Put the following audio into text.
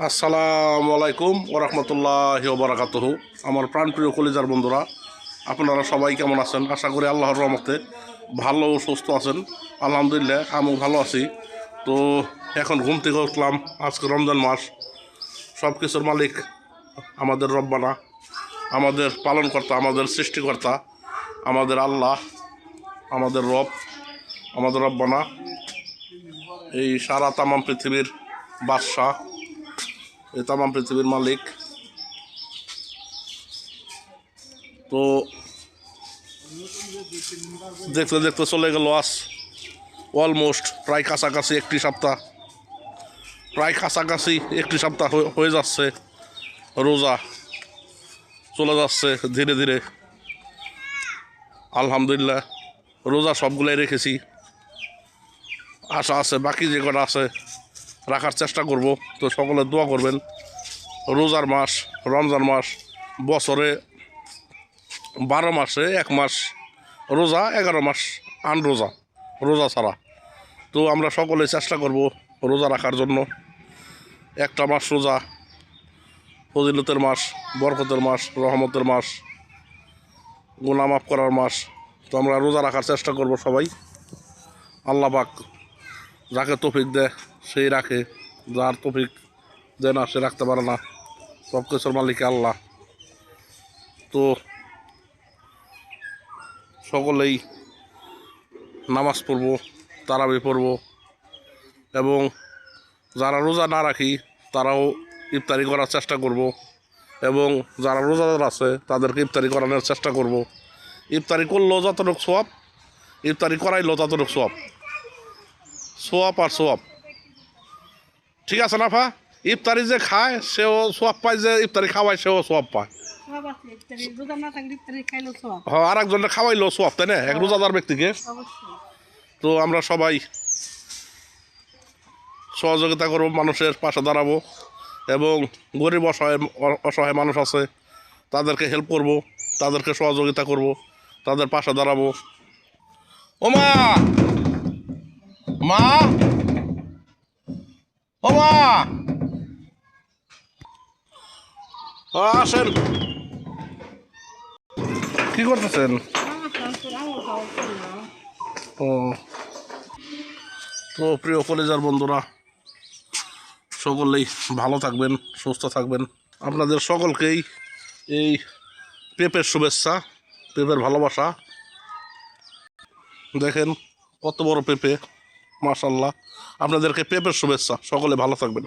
আসসালামু আলাইকুম ওরহমতুল্লাহি ওবারাকাতুহু। আমার প্রাণপ্রিয় কলিজার বন্ধুরা, আপনারা সবাই কেমন আছেন? আশা করি আল্লাহর রহমতে ভালো ও সুস্থ আছেন। আলহামদুলিল্লাহ আমিও ভালো আছি। তো এখন ঘুম থেকে উঠলাম। আজকে রমজান মাস, সব কিছুর মালিক আমাদের রব্বানা, আমাদের পালনকর্তা, আমাদের সৃষ্টিকর্তা, আমাদের আল্লাহ, আমাদের রব, আমাদের রব্বানা, এই সারা তামাম পৃথিবীর বাদশাহ, এই তামাম পৃথিবীর মালিক। তো দেখতে দেখতে চলে গেল আজ অলমোস্ট প্রায় কাছাকাছি একটি সপ্তাহ হয়ে যাচ্ছে। রোজা চলে যাচ্ছে ধীরে ধীরে। আলহামদুলিল্লাহ রোজা সবগুলাই রেখেছি। আশা আছে বাকি যে কটা আছে রাখার চেষ্টা করব। তো সকলে দোয়া করবেন। রোজার মাস, রমজান মাস, বছরে 12 মাসে 1 মাস রোজা, 11 মাস রোজা ছাড়া। তো আমরা সকলে চেষ্টা করব রোজা রাখার জন্য। একটা মাস রোজা ফজিলতের মাস, বরকতের মাস, রহমতের মাস, গুনাহ মাফ করার মাস। তো আমরা রোজা রাখার চেষ্টা করব সবাই। আল্লাহ পাক যাকে তৌফিক দেয় সেই রাখে, যার তৌফিক দেয় না সে রাখতে পারে না। সব কিছুর মালিক আল্লাহ। তো সকলেই নামাজ পড়ব, তারাবি পড়ব, এবং যারা রোজা না রাখি তারাও ইফতারি করার চেষ্টা করব, এবং যারা রোজাদার আছে তাদেরকে ইফতারি করানোর চেষ্টা করব। ইফতারি করলেও যতটুকু সোয়াব, ইফতারি করাইলেও ততটুকু সোয়াব। আর সোয়াব, ঠিক আছে না ফা? ইফতারি যে খায় সেও সোয়াব পায়, যে ইফতারি খাওয়ায় সেও সোয়াব পায়। হ্যাঁ, আর একজনটা খাওয়াইলো সোয়াব, তাই না, এক রোজাদার ব্যক্তিকে। তো আমরা সবাই সহযোগিতা করব, মানুষের পাশে দাঁড়াবো, এবং গরিব অসহায় মানুষ আছে তাদেরকে হেল্প করব, তাদেরকে সহযোগিতা করব, তাদের পাশে দাঁড়াবো। ও মা, মা, ও মা, আসেন। কি করতেছেন? ও, তো প্রিয় কলেজার বন্ধুরা, সকলেই ভালো থাকবেন, সুস্থ থাকবেন। আপনাদের সকলকেই এই পেঁপের শুভেচ্ছা, পেঁপের ভালোবাসা। দেখেন কত বড় পেঁপে, মাশাআল্লাহ। আপনাদেরকে পেঁপের শুভেচ্ছা। সকলে ভালো থাকবেন।